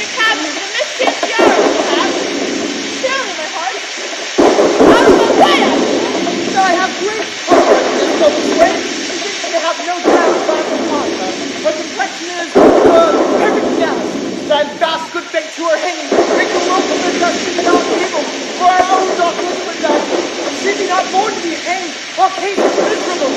the cabin to the mischievous yarrow, perhaps. Surely, my heart. Out of the way! I have great comfort in this noble way. You think they have no doubt about the master. Her complexion is perfect jealous. That vast good fate to her hanging. Make a rope of the dusty not people. For our own daughters with us. She be not born to be hanged. Our case is miserable.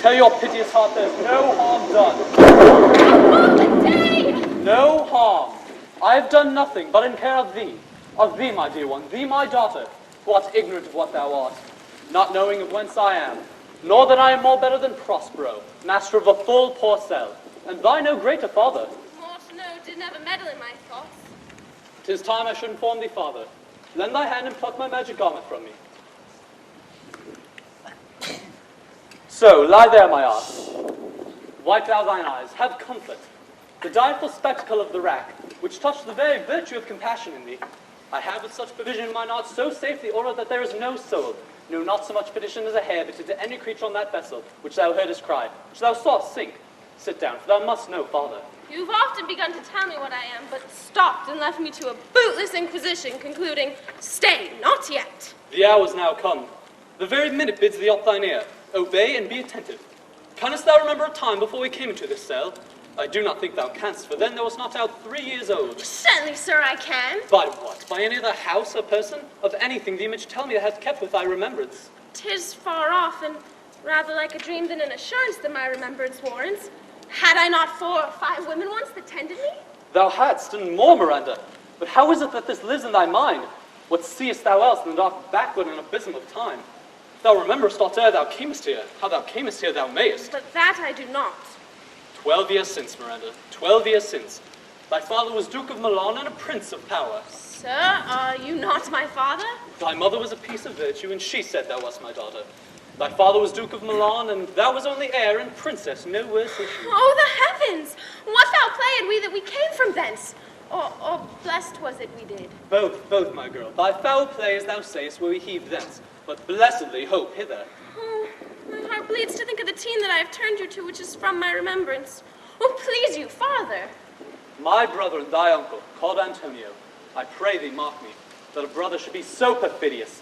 Tell your piteous heart there's no harm done. No harm. I have done nothing but in care of thee, my dear one, thee, my daughter, who art ignorant of what thou art, not knowing of whence I am, nor that I am more better than Prospero, master of a full porcel, and thy no greater father. No, did never meddle in my thoughts. 'Tis time I should inform thee, father. Lend thy hand and pluck my magic garment from me. So, lie there, my ass. Wipe thou thine eyes, have comfort. The direful spectacle of the rack, which touched the very virtue of compassion in thee, I have with such provision in mine art so safely ordered that there is no soul, no not so much petition as a hair bit to any creature on that vessel, which thou heardest cry, which thou sawest sink. Sit down, for thou must know, father. You've often begun to tell me what I am, but stopped and left me to a bootless inquisition, concluding, stay, not yet. The hour's now come. The very minute bids thee up thine ear. Obey and be attentive. Canst thou remember a time before we came into this cell? I do not think thou canst, for then thou wast not out 3 years old. Certainly, sir, I can. By what? By any other house or person? Of anything the image tell me that hath kept with thy remembrance? 'Tis far off, and rather like a dream than an assurance that my remembrance warrants. Had I not 4 or 5 women once that tended me? Thou hadst, and more, Miranda. But how is it that this lives in thy mind? What seest thou else in the dark backward and abysm of time? Thou rememberest aught ere thou camest here. How thou camest here thou mayest. But that I do not. 12 years since, Miranda, 12 years since. Thy father was Duke of Milan and a prince of power. Sir, are you not my father? Thy mother was a piece of virtue, and she said thou wast my daughter. Thy father was Duke of Milan, and thou was only heir and princess, no worse issue. Oh, the heavens! What foul play had we that we came from thence? Or blessed was it we did? Both, my girl. Thy foul play, as thou sayest, where we heaved thence, but blessedly hope hither. Oh, my heart bleeds to think of the teen that I have turned you to, which is from my remembrance. Oh, please you, father. My brother and thy uncle, called Antonio, I pray thee mark me, that a brother should be so perfidious.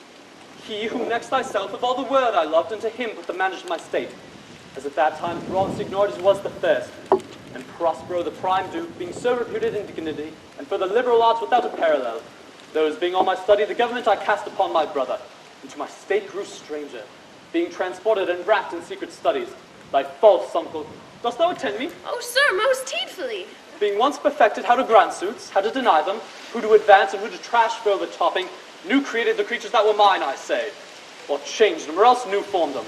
He who next thyself of all the world I loved, and to him put the management of my state, as at that time Florence ignored as was the first, and Prospero, the prime duke, being so reputed in dignity, and for the liberal arts without a parallel. Those being all my study, the government I cast upon my brother, and to my state grew stranger, being transported and wrapped in secret studies. Thy false uncle, dost thou attend me? Oh, sir, most heedfully. Being once perfected how to grant suits, how to deny them, who to advance and who to trash for overtopping, new created the creatures that were mine, I say, or changed them, or else new formed them.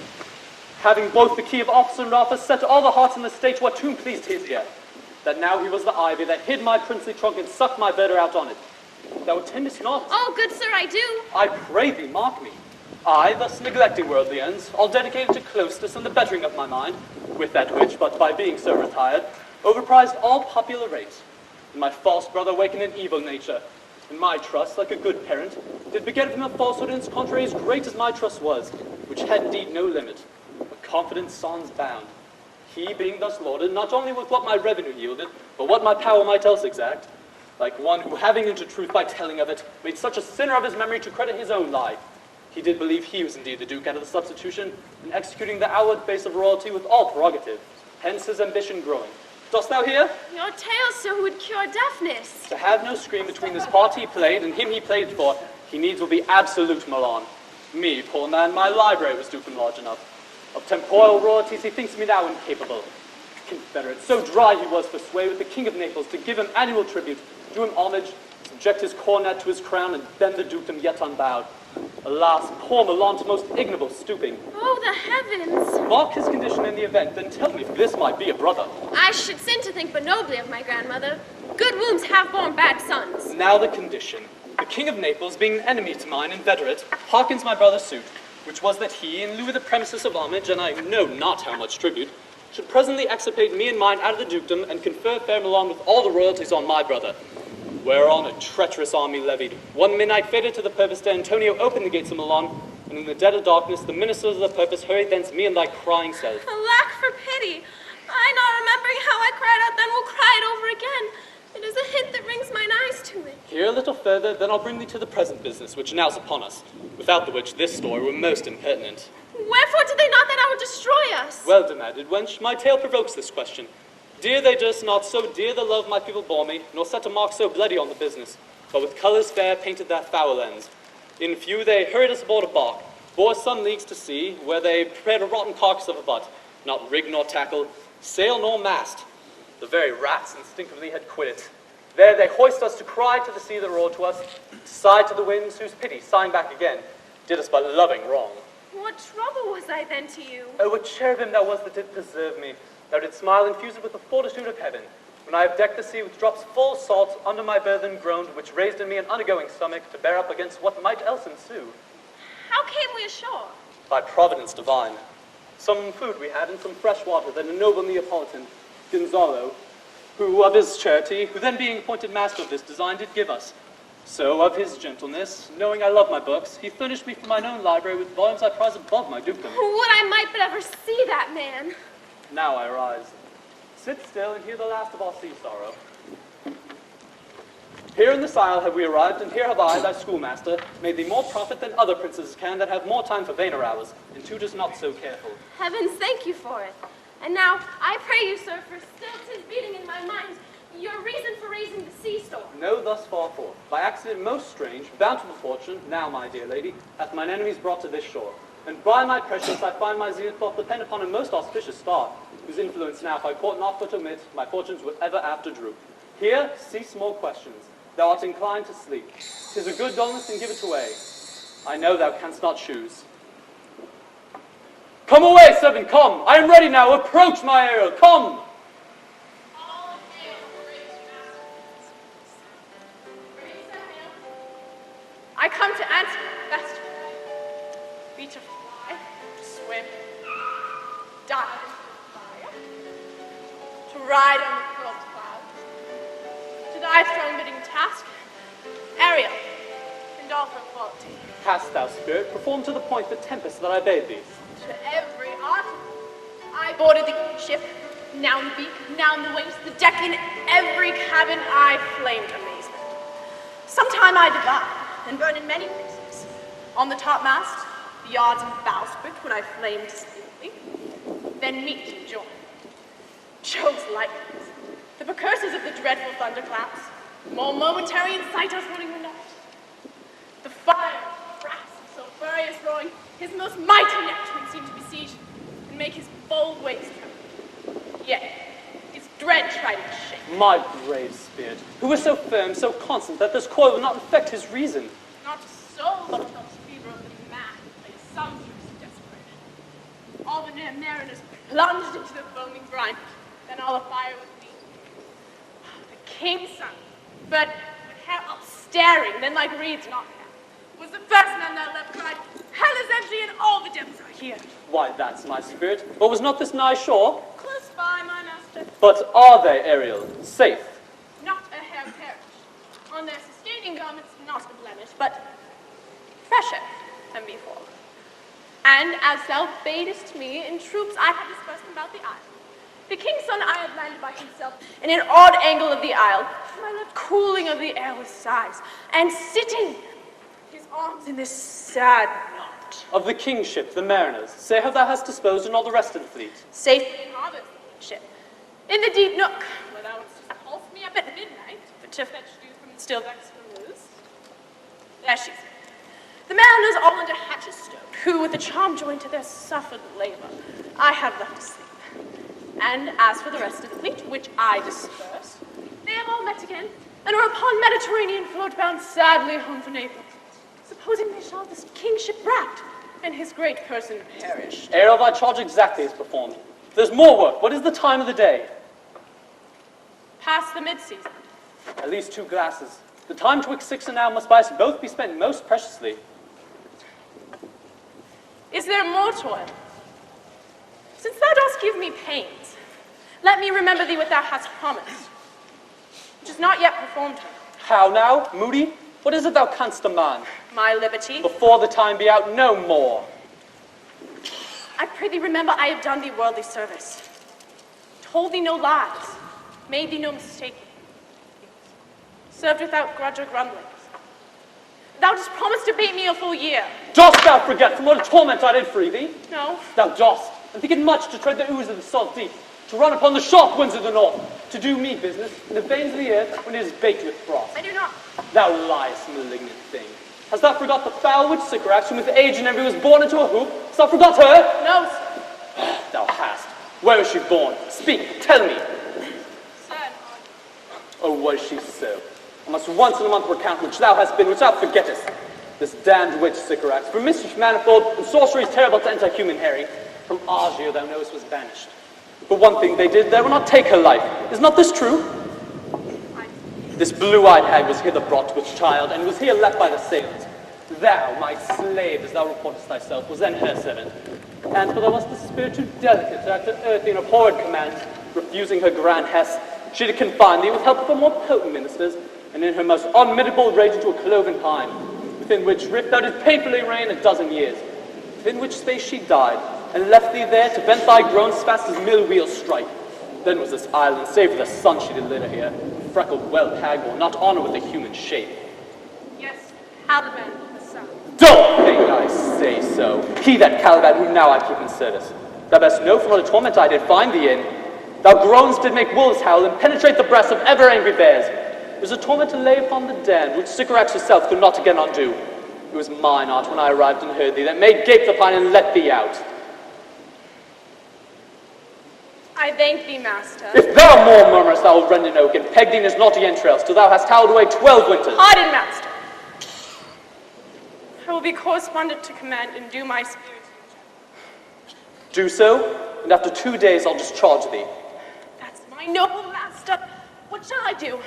Having both the key of officer and office, set all the hearts in the state what tune pleased his ear, that now he was the ivy that hid my princely trunk and sucked my verdure out on it. Thou attendest not? Oh, good sir, I do. I pray thee, mark me. I, thus neglecting worldly ends, all dedicated to closeness and the bettering of my mind, with that which, but by being so retired, overprized all popular rates. And my false brother wakened an evil nature, and my trust, like a good parent, did beget of him a falsehood in its contrary as great as my trust was, which had indeed no limit, but confidence sans bound. He being thus lauded, not only with what my revenue yielded, but what my power might else exact, like one who, having into truth by telling of it, made such a sinner of his memory to credit his own lie, he did believe he was indeed the duke out of the substitution, and executing the outward face of royalty with all prerogative, hence his ambition growing. Dost thou hear? Your tale, sir, would cure deafness. To have no screen between this part he played and him he played for, he needs will be absolute Milan. Me, poor man, my library was due from large enough. Of temporal royalties he thinks me now incapable. Confederate, so dry he was for sway with the king of Naples to give him annual tribute, do him homage, subject his coronet to his crown, and bend the dukedom yet unbowed. Alas, poor Milan's most ignoble stooping. Oh, the heavens! Mark his condition in the event, then tell me if this might be a brother. I should sin to think but nobly of my grandmother. Good wombs have borne bad sons. Now the condition. The king of Naples, being an enemy to mine, inveterate, hearkens my brother's suit, which was that he, in lieu of the premises of homage, and I know not how much tribute, should presently extirpate me and mine out of the dukedom, and confer fair Milan with all the royalties on my brother. Whereon a treacherous army levied. One midnight fated to the purpose to Antonio opened the gates of Milan, and in the dead of darkness the ministers of the purpose hurried thence me and thy crying self. Alack for pity! I, not remembering how I cried out then, will cry it over again. It is a hint that brings mine eyes to it. Hear a little further, then I'll bring thee to the present business, which now's upon us, without the which this story were most impertinent. Wherefore did they not that I would destroy us? Well demanded, wench, my tale provokes this question. Dear they durst not, so dear the love my people bore me, nor set a mark so bloody on the business, but with colours fair painted their foul ends. In few they hurried us aboard a bark, bore us some leagues to sea, where they prepared a rotten carcass of a butt, not rig nor tackle, sail nor mast. The very rats instinctively had quit it. There they hoist us to cry to the sea that roared to us, to sigh to the winds whose pity, sighing back again, did us but loving wrong. What trouble was I then to you? Oh, a cherubim thou was that did preserve me. Thou didst smile infused with the fortitude of heaven, when I have decked the sea with drops full salt, under my burthen groaned, which raised in me an undergoing stomach to bear up against what might else ensue. How came we ashore? By providence divine. Some food we had and some fresh water that a noble Neapolitan, Gonzalo, who of his charity, who then being appointed master of this design, did give us. So of his gentleness, knowing I love my books, he furnished me from mine own library with volumes I prize above my dukedom. Would I might but ever see that man! Now I rise. Sit still and hear the last of our sea sorrow. Here in this isle have we arrived, and here have I, thy schoolmaster, made thee more profit than other princes can that have more time for vainer hours, and tutors not so careful. Heavens, thank you for it. And now, I pray you, sir, for still 'tis beating in my mind, your reason for raising the sea storm. No, thus far forth. By accident most strange, bountiful fortune, now, my dear lady, hath mine enemies brought to this shore. And by my precious, I find my zeal doth depend upon a most auspicious star, whose influence now, if I court not but omit, my fortunes would ever after droop. Here, cease more questions. Thou art inclined to sleep. 'Tis a good dullness, and give it away. I know thou canst not choose. Come away, servant, come! I am ready now, approach my Ariel, come! I come to answer the best. Be to fly, to swim, dive into fire, to ride on the curled clouds, to thy strong bidding task, Ariel, and all for quality. Hast thou, spirit, perform to the point the tempest that I bade thee? To every art, I boarded the ship, now in the beak, now in the wings, the deck, in every cabin I flamed amazement. Sometime I divide, and burn in many places. On the topmast, the yards and bowsprit, when I flamed steadily, then meet and join. Jove's lightnings, precursors of the dreadful thunderclaps, more momentary in sight us running the night. The fire, brass, and sulphureous roaring, his most mighty Neptune seemed to besiege and make his bold ways tremble. Yet, his dread trident shake. My brave spirit, who is so firm, so constant, that this coil will not affect his reason. Not so, but felt fever of the mad, by some fierce desperation. All the mariners plunged into the foaming brine, then all afire with me. The king's son, but with hair up staring, then like reeds not hair, was the first man that left cried, hell is empty and all the devils are here. Why, that's my spirit. But was not this nigh shore? Close by, my master. But are they, Ariel, safe? Not a hair perished. On their sustaining garments, not a blemish, but fresher than before. And as thou badest me, in troops I had dispersed them about the isle. The king's son I had landed by himself in an odd angle of the isle, my left cooling of the air with sighs, and sitting, his arms in this sad knot. Of the king's ship, the mariners, say how thou hast disposed in all the rest of the fleet. Safely in harbour, ship, in the deep nook, where thou wouldst just pulse me up at midnight to fetch dew from the still vexed rose. There she's. The mariners all under hatches stowed, who with a charm joined to their suffered labour, I have left to sleep. And as for the rest of the fleet, which I dispersed, they have all met again, and are upon Mediterranean float bound sadly home for Naples, supposing they shall this king's ship wracked, and his great person perished. Ariel, thy charge exactly is performed. If there's more work, what is the time of the day? Past the mid-season. At least 2 glasses. The time twixt 6 and now must by us both be spent most preciously. Is there more toil? Since thou dost give me pains, let me remember thee what thou hast promised, which is not yet performed. How now, moody? What is it thou canst demand? My liberty. Before the time be out, no more. I pray thee remember I have done thee worldly service, told thee no lies, made thee no mistake, served without grudge or grumblings. Thou dost promise to bait me a full year. Dost thou forget from what a torment I did free thee? No. Thou dost, and think it much to tread the ooze of the salt deep, to run upon the sharp winds of the north, to do me business in the veins of the earth when it is baked with frost. I do not. Thou liest, malignant thing. Hast thou forgot the foul witch Sycorax, whom with age and envy was born into a hoop? Hast thou forgot her? No, sir. Thou hast. Where was she born? Speak, tell me. Sir, Oh, was she so? I must once in a month recount which thou hast been, which thou forgettest. This damned witch Sycorax, for mischief manifold and sorceries terrible to enter human herring, from Argier thou knowest was banished. For one thing they did, they will not take her life. Is not this true? This blue-eyed hag was hither brought with child, and was here left by the sailors. Thou, my slave, as thou reportest thyself, was then her servant. And for thou wast the spirit too delicate to act to earthly and abhorred commands, refusing her grand hest, she did confine thee with help of more potent ministers, and in her most unmitigable rage into a cloven pine, within which rift thou didst painfully reign 12 years, within which space she died, and left thee there to vent thy groans fast as mill wheels strike. Then was this island, save for the sun she did litter here, a freckled whelp hag will not honor with a human shape. yes, Caliban, the son. Don't think I say so. He that Caliban whom now I keep in service. Thou best know from what a torment I did find thee in. Thou groans did make wolves howl and penetrate the breasts of ever angry bears. It was a torment to lay upon the damned, which Sycorax herself could not again undo. It was mine art when I arrived and heard thee, that made gape the pine and let thee out. I thank thee, master. If thou more murmurest, I will rend an oak and peg thee in his knotty entrails, till thou hast howled away 12 winters. Pardon, master. I will be correspondent to command and do my spirit. Do so, and after 2 days I'll discharge thee. That's my noble master. What shall I do?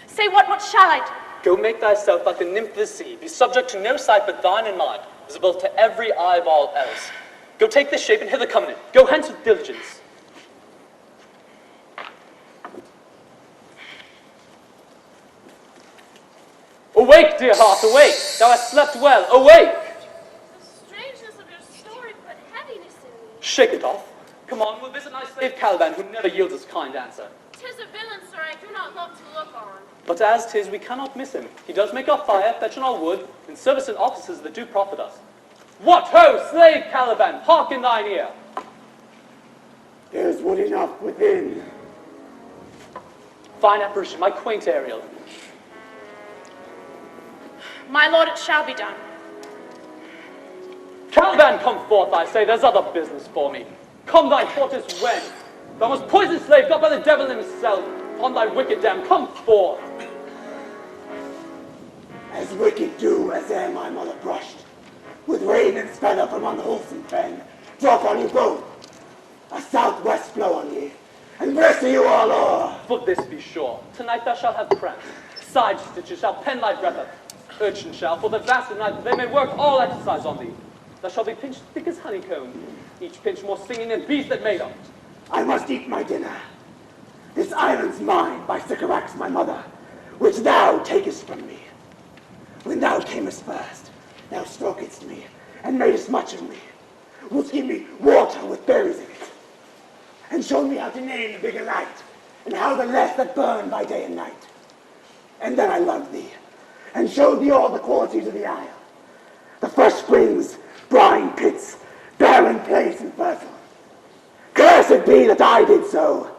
Say what shall I do? Go make thyself like the nymph of the sea, be subject to no sight but thine and mine, visible to every eyeball else. Go take this shape and hither come in. Go hence with diligence. Awake, dear heart, awake! Thou hast slept well, awake! The strangeness of your story put heaviness in me. Shake it off. Come on, we'll visit my slave Caliban, who never yields us kind answer. 'Tis a villain, sir, I do not love to look on. But as 'tis, we cannot miss him. He does make our fire, fetch on our wood, and service in offices that do profit us. What ho, slave Caliban, hark in thine ear! There's wood enough within. fine apparition, my quaint Ariel. My lord, it shall be done. Caliban, come forth, I say, there's other business for me. Come thy tortoise when? Thou most poisoned slave, got by the devil himself, upon thy wicked dam, come forth. As wicked do as ere my mother brushed, with rain and feather from on the wholesome fen, drop on you both, a southwest blow on ye, and bless you all o'er. For this be sure, tonight thou shalt have cramps, side stitches shall pen thy breath up, urchin shall, for the vast night they may work all exercise on thee. Thou shalt be pinched thick as honeycomb, each pinch more stinging than bees that made on't. I must eat my dinner. This island's mine by Sycorax my mother, which thou takest from me. When thou camest first, thou strokest me, and madest much of me. Wouldst give me water with berries in it, and showed me how to name the bigger light, and how the less that burn by day and night. And then I loved thee, and showed thee all the qualities of the isle, the fresh springs, brine pits, barren place and fertile. Cursed be that I did so.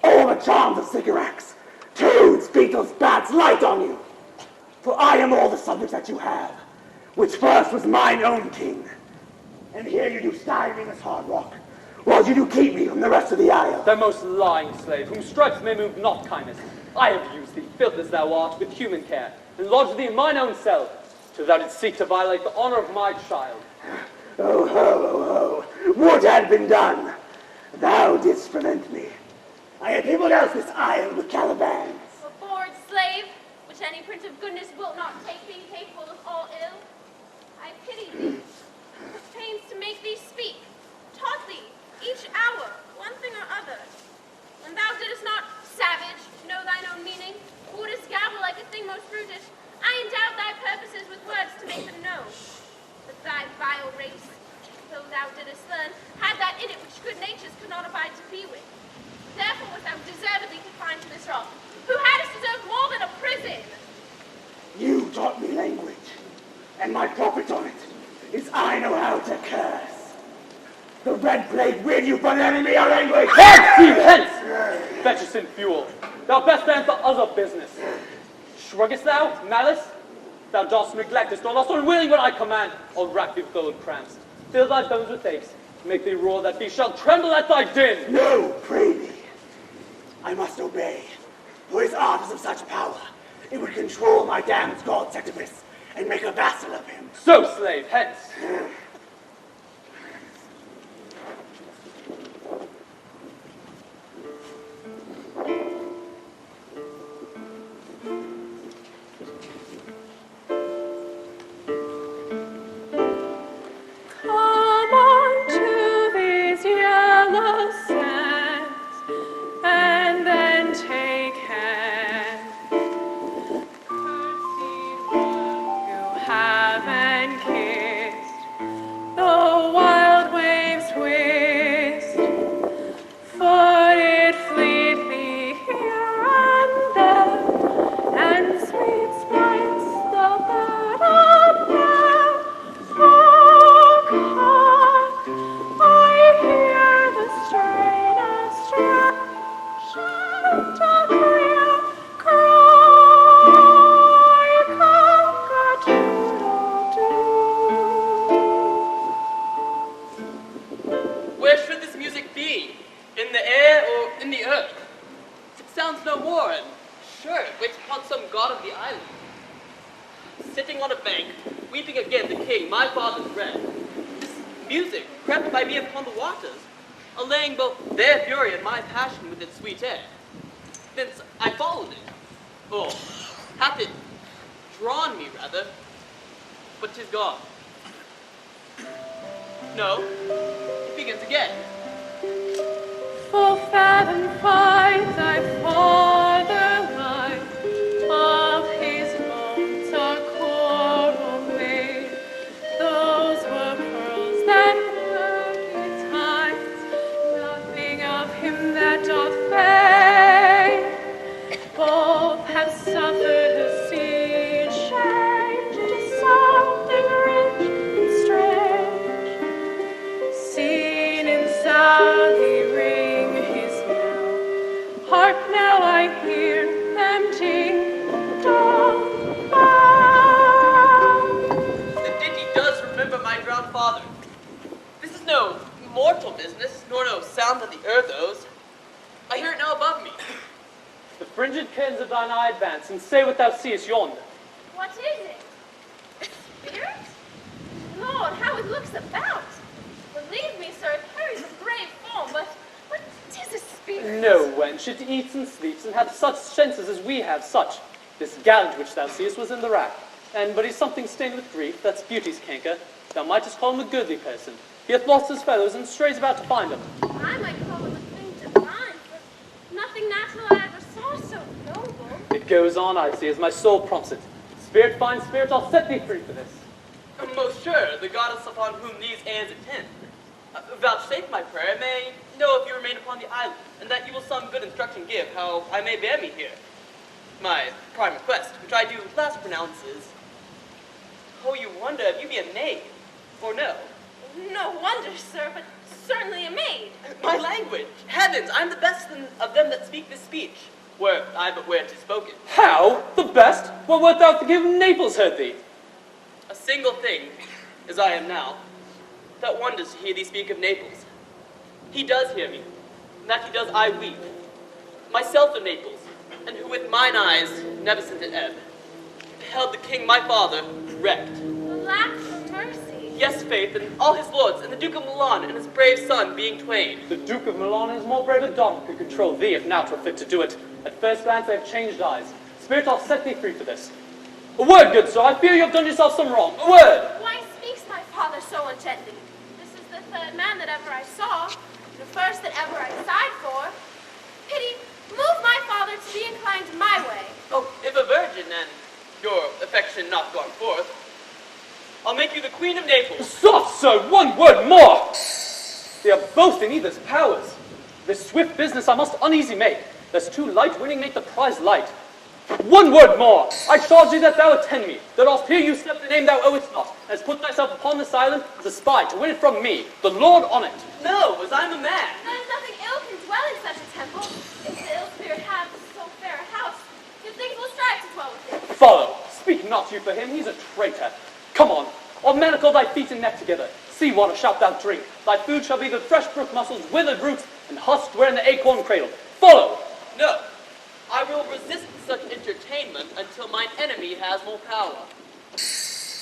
All the charms of Sycorax, toads, beetles, bats, light on you. For I am all the subjects that you have, which first was mine own king. And here you do sty me this hard rock, while you do keep me from the rest of the isle. Thou most lying slave, whom stripes may move not kindness, I have used thee, filth as thou art, with human care, and lodged thee in mine own cell, till thou didst seek to violate the honor of my child. Oh ho, oh ho, would had been done. Thou didst prevent me. I had peopled else this isle with Calibans. A bored slave, which any prince of goodness wilt not take, being capable of all ill. I pity thee, took pains to make thee speak, taught thee, each hour, one thing or other. When thou didst not, savage, know thine own meaning, wouldst gabble like a thing most brutish, I endowed thy purposes with words to make them known. But thy vile race, though thou didst learn, had that in it which good natures could not abide to be with. Therefore wast thou deservedly confined to this rock, who hadst deserved more than a prison. You taught me language, and my profit on it is I know how to curse. The red plague rid you from enemy or language. Hence, ye hence! Fetch us in fuel. Thou best answer other business. Shruggest thou, malice? Thou dost neglectest, or dost unwilling when I command, I'll rack thee with old cramps, fill thy bones with aches, make thee roar that beast shall tremble at thy din. No, pray thee. I must obey, for his art is of such power, it would control my damned god Tempest, and make a vassal of him. So, slave, hence. Come on to these yellow sands, and then take hand. Curtsied one you haven't kissed, the wild waves whist, footed fleetly here and there, and sweet sprites the bird of now. Hark, hark, I hear the strain of Chanticleer cry, cock-a-doodle-doo. Where should this music be? In the air or in the earth? It sounds no more, and sure, it waits upon some god of the island. Sitting on a bank, weeping again the king, my father's friend. This music crept by me upon the waters, allaying both their fury and my passion with its sweet air. Thence I followed it. Oh, hath it drawn me, rather? But 'tis gone. No, it begins again. Full fathom fight thy father light, of his bones a coral made. Those were pearls that were his eyes, nothing of him that doth fade. Both have suffered the sea change into something rich and strange. Seen in sound he ring his knell. Hark now, I hear sound that the earth owes. I hear it now above me. The fringed curtains of thine eye advance, and say what thou seest yonder. What is it? A spirit? Lord, how it looks about! Believe me, sir, it carries a brave form, but 'tis a spirit. No, wench, it eats and sleeps, and hath such senses as we have, such. This gallant which thou seest was in the rack, and but he's something stained with grief, that's beauty's canker. Thou mightest call him a goodly person. He hath lost his fellows, and strays about to find them. I might call him a thing divine, for nothing natural I ever saw so noble. It goes on, I see, as my soul prompts it. Spirit, fine spirit, I'll set thee free for this. Most sure, the goddess upon whom these airs attend. Vouchsafe my prayer, may know if you remain upon the island, and that you will some good instruction give how I may bear me here. My prime request, which I do last pronounce is, oh, you wonder if you be a maid, or no? No wonder, sir, but certainly a maid. My language, heavens, I'm the best of them that speak this speech, were I but where 'tis spoken. How? The best? What wert thou to give Naples heard thee? A single thing, as I am now, that wonders to hear thee speak of Naples. He does hear me, and that he does I weep. Myself of Naples, and who with mine eyes never sent an ebb, beheld the king my father wrecked. Alack for mercy. Yes, faith, and all his lords, and the Duke of Milan, and his brave son being twain. The Duke of Milan is more brave a dog could control thee, if now 'twere fit to do it. At first glance they have changed eyes. Spirit, I'll set thee free for this. A word, good sir, I fear you have done yourself some wrong. A word! Why speaks my father so ungently? This is the third man that ever I saw, the first that ever I sighed for. Pity, move my father to be inclined my way. Oh, if a virgin, and your affection not gone forth, I'll make you the Queen of Naples. Soft, sir, one word more! They are both in either's powers. This swift business I must uneasy make, lest too light winning make the prize light. One word more! I charge thee that thou attend me, that oft here you step the name thou owest not, and hast put thyself upon this island as a spy to win it from me, the Lord on it. No, as I'm a man. Then nothing ill can dwell in such a temple. If the ill spirit have so fair a house, good things will strive to dwell within. Follow! Speak not you for him, he's a traitor. Come on, I'll manacle thy feet and neck together. Sea water shalt thou drink. Thy food shall be the fresh brook mussels, withered roots, and husks wherein the acorn cradle. Follow! No, I will resist such entertainment until mine enemy has more power.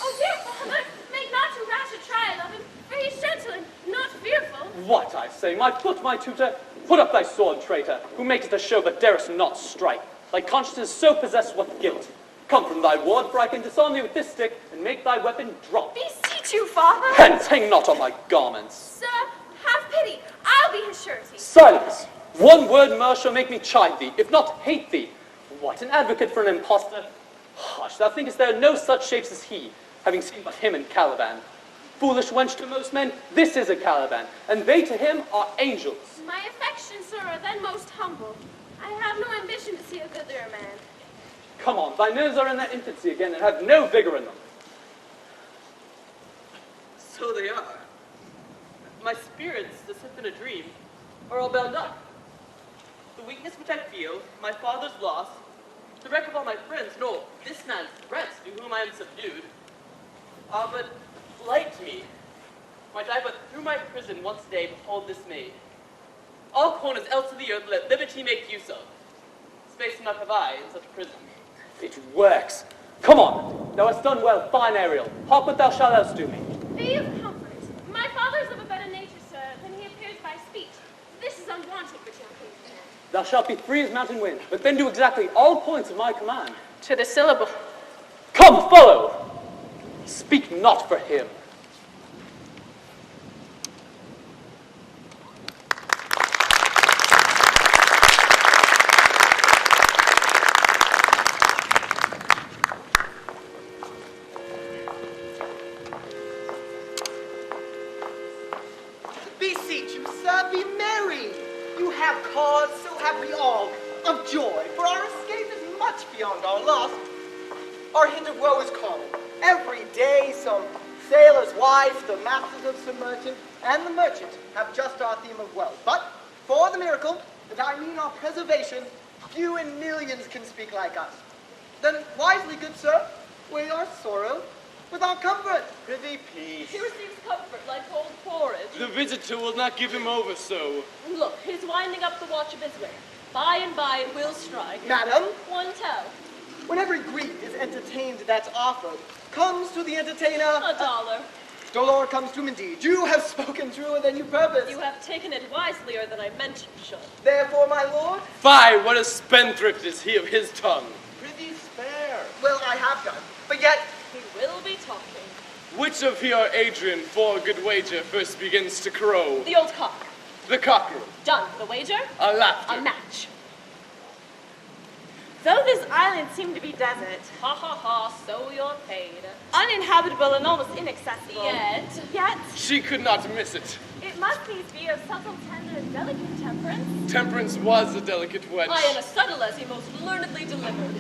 Oh, dear father, make not too rash a trial of him, for he's gentle and not fearful. What, I say, my foot, my tutor? Put up thy sword, traitor, who makest a show but darest not strike. Thy conscience is so possessed with guilt. Come from thy ward, for I can disarm thee with this stick, and make thy weapon drop. Beseech you, father. Hence, hang not on my garments. Sir, have pity. I'll be his surety. Silence! One word more shall make me chide thee, if not hate thee. What, an advocate for an impostor? Hush, thou thinkest there are no such shapes as he, having seen but him in Caliban. Foolish wench to most men, this is a Caliban, and they to him are angels. My affections, sir, are then most humble. I have no ambition to see a goodlier man. Come on, thy nerves are in their infancy again and have no vigor in them. So they are. My spirits, as if in a dream, are all bound up. The weakness which I feel, my father's loss, the wreck of all my friends, no, this man's threats to whom I am subdued, are but light to me. Might I but through my prison once a day behold this maid. All corners else of the earth let liberty make use of. Space enough have I in such a prison. It works. Come on, thou hast done well, fine Ariel. Hark what thou shalt else do me. Be of comfort. My father is of a better nature, sir, than he appears by speech. This is unwanted for young king's man. Thou shalt be free as mountain wind, but then do exactly all points of my command. To the syllable. Come, follow! Speak not for him. Beseech you, sir, be merry. You have cause, so have we all, of joy, for our escape is much beyond our loss. Our hint of woe is common. Every day some sailor's wife, the masters of some merchant, and the merchant have just our theme of woe. But for the miracle, that I mean our preservation, few in millions can speak like us. Then wisely, good sir, weigh our sorrow, without comfort. Prithee, peace. He receives comfort like cold porridge. The visitor will not give him over so. Look, he's winding up the watch of his way. By and by it will strike. Madam, One tell. when every grief is entertained that's offered, comes to the entertainer $1. dolor comes to him indeed. You have spoken truer than you purposed. You have taken it wiselier than I meant you should. Therefore, my lord, Fie, what a spendthrift is he of his tongue. prithee spare. Well, I have done, but yet He will be talking. Which of your Adrian, for a good wager, first begins to crow? The old cock. The cockerel. Done. The wager? A laughter. A match. Though this island seemed to be desert, Ha ha ha, so you're paid. uninhabitable and almost inaccessible, Yet, She could not miss it. it must needs be of subtle, tender, and delicate temperance. Temperance was a delicate wench. I am as subtle as he most learnedly delivered.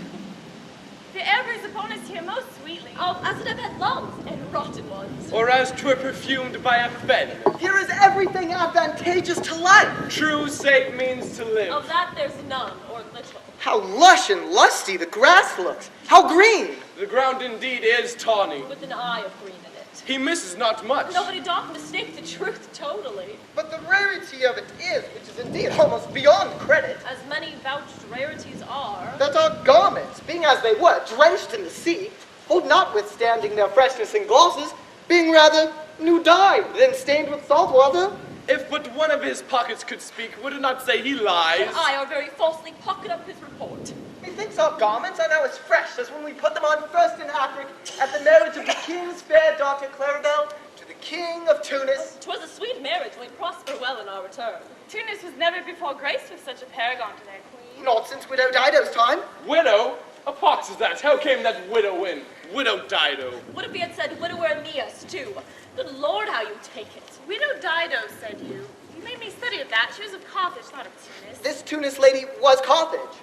The air breathes upon us here most sweetly. Oh, as it have had lungs and rotten ones. Or as 'twere perfumed by a fen. here is everything advantageous to life. True sake means to live. Of that there's none, or little. How lush and lusty the grass looks. How green. The ground indeed is tawny. With an eye of green in it. He misses not much. Nobody doth mistake the truth totally. But the rarity of it is, which is indeed almost beyond credit, As many vouched rarities are. that our garments, being as they were, drenched in the sea, hold notwithstanding their freshness and glosses, being rather new dyed than stained with salt water. If but one of his pockets could speak, would it not say he lies? And I are very falsely pocket up his report. Methinks our garments are now as fresh as when we put them on first in Africa at the marriage of the king's fair daughter Claribel to the king of Tunis. 'Twas a sweet marriage, and we prosper well in our return. Tunis was never before graced with such a paragon to their queen. Not since widow Dido's time. Widow? A pox is that. How came that widow in? Widow Dido. What if he had said widower Aeneas, too? Good Lord, how you take it. Widow Dido, said you. You made me study of that. She was of Carthage, not of Tunis. This Tunis lady was Carthage.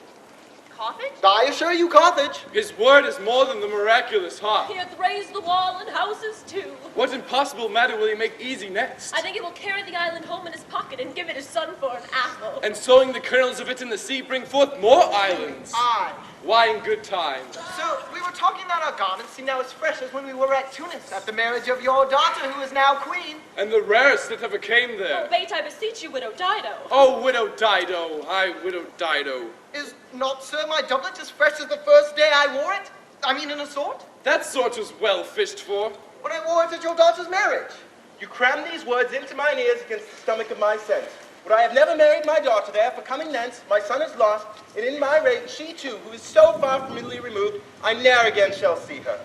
Carthage? I assure you, Carthage. His word is more than the miraculous heart. He hath raised the wall and houses, too. What impossible matter will he make easy next? I think he will carry the island home in his pocket and give it his son for an apple. And sowing the kernels of it in the sea bring forth more islands. Aye. Why in good time? So, we were talking about our garments seem now as fresh as when we were at Tunis at the marriage of your daughter, who is now queen. And the rarest that ever came Oh, there. bait, I beseech you, widow Dido. Oh, widow Dido, I widow Dido. Is not, sir, my doublet as fresh as the first day I wore it? I mean, in a sort? That sort was well fished for. When I wore it at your daughter's marriage. You cram these words into mine ears against the stomach of my sense. Would I have never married my daughter there, for coming thence, my son is lost, and in my rage she too, who is so far from Italy removed, I ne'er again shall see her.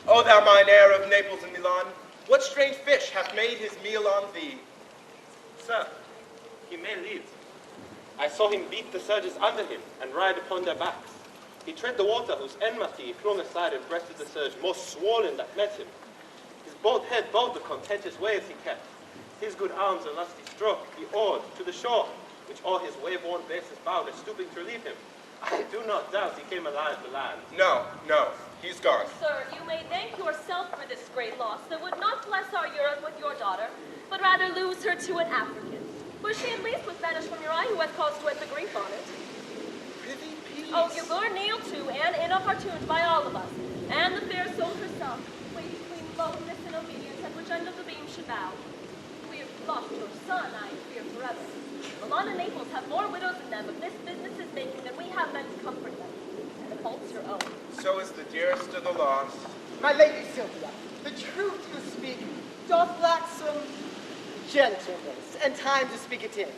O thou mine heir of Naples and Milan, what strange fish hath made his meal on thee? Sir, he may live. I saw him beat the surges under him and ride upon their backs. He tread the water whose enmity he flung aside and breasted the surge most swollen that met him. His bold head bowed the contentious waves he kept. His good arms a lusty stroke he oared to the shore, which all his wave-worn bases bowed as stooping to relieve him. I do not doubt he came alive to land. No, he's gone. Sir, you may thank yourself for this great loss that would not bless our Europe with your daughter, but rather lose her to an African. For she at least was banished from your eye who hath caused wet the grief on it. Prithee, peace. Oh, you were kneeled to and inopportuned by all of us, and the fair soul herself, weighed between lowness and obedience, at which end of the beam should bow. We have lost your son, I fear forever. Milan and Naples have more widows in them of this business is making than we have men to comfort them. And the fault's your own. So is the dearest of the lost. My lady Sylvia, the truth you speak doth lack some gentleness and time to speak it in.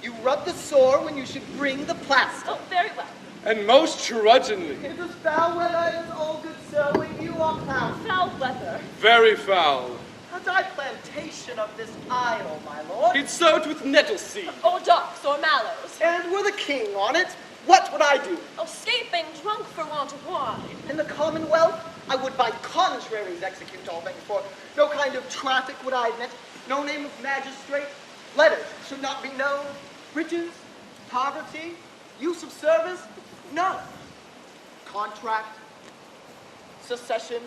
You rub the sore when you should bring the plaster. Oh, very well. And most trudgingly. It is foul weather, it is all good, sir, when you are found. Foul weather. Very foul. Had I plantation of this isle, my lord, He'd sow it with nettle seed. Or docks or mallows. and were the king on it, what would I do? Escaping drunk for want of wine. In the Commonwealth, I would by contraries execute all things, for no kind of traffic would I admit, no name of magistrate, letters should not be known, riches, poverty, use of service, none. Contract, succession,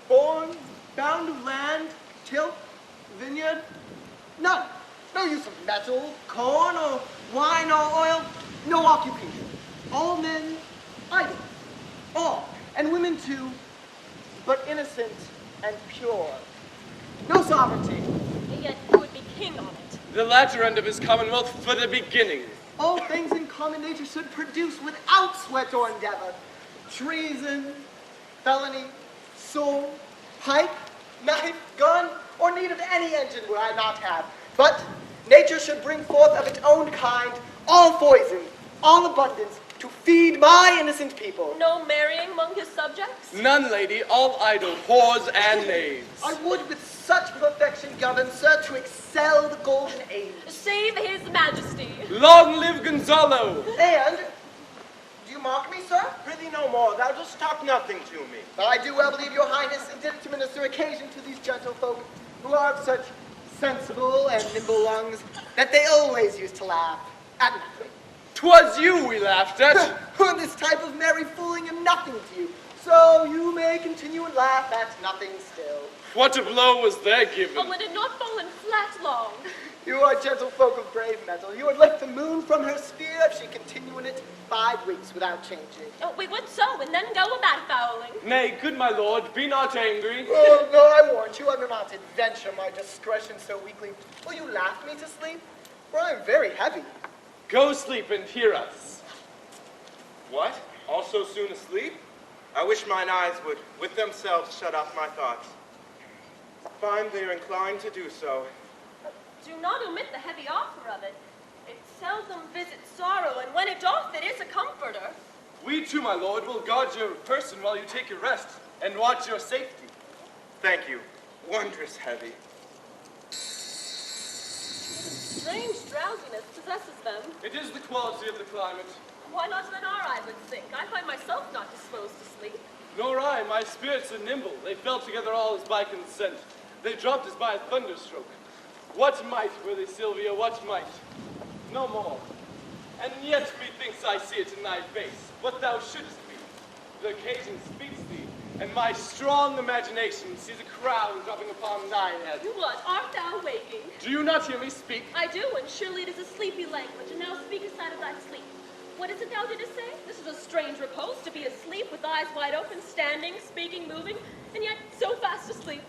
born, bound of land, tilt, vineyard, none. No use of metal, corn, or wine, or oil, no occupation. All men idle, all, and women too, but innocent and pure. No sovereignty. And yet he would be king on it. The latter end of his commonwealth for the beginning. All things in common nature should produce without sweat or endeavor. Treason, felony, sword, pike, knife, gun, or need of any engine would I not have. But nature should bring forth of its own kind all poison, all abundance, to feed my innocent people. No marrying among his subjects? None, lady, all idle, whores and knaves. I would with such perfection govern, sir, to excel the golden age. Save his majesty. Long live Gonzalo! And, do you mock me, sir? Prithee no more, thou dost talk nothing to me. I do well believe your highness intended to minister occasion to these gentlefolk, who are of such sensible and nimble lungs, that they always used to laugh at nothing. 'Twas you we laughed at. This type of merry fooling am nothing to you, so you may continue and laugh at nothing still. What a blow was there given. Oh, it had not fallen flat long. You are gentlefolk of brave metal. You would lift the moon from her sphere if she continue in it 5 weeks without changing. Oh, we would so, and then go about fouling. Nay, good my lord, be not angry. Oh, no, I warned you, I do not adventure my discretion so weakly. Will you laugh me to sleep? For I am very heavy. Go sleep and hear us. What? All so soon asleep? I wish mine eyes would, with themselves, shut up my thoughts. Find they are inclined to do so. Do not omit the heavy offer of it. It seldom visits sorrow, and when it doth, it is a comforter. We too, my lord, will guard your person while you take your rest, and watch your safety. Thank you. Wondrous heavy. Strange drowsiness possesses them. It is the quality of the climate. Why not let our eyelids sink? I find myself not disposed to sleep. Nor I, my spirits are nimble. They fell together all as by consent. They dropped as by a thunderstroke. What might, worthy Sylvia, what might? No more. And yet methinks I see it in thy face, what thou shouldst be. The occasion speaks thee, and my strong imagination sees a crown dropping upon thine head. What, art thou waking? Do you not hear me speak? I do, and surely it is a sleepy language, and now speak aside of thy sleep. What is it thou didst say? This is a strange repose, to be asleep with eyes wide open, standing, speaking, moving, and yet so fast asleep.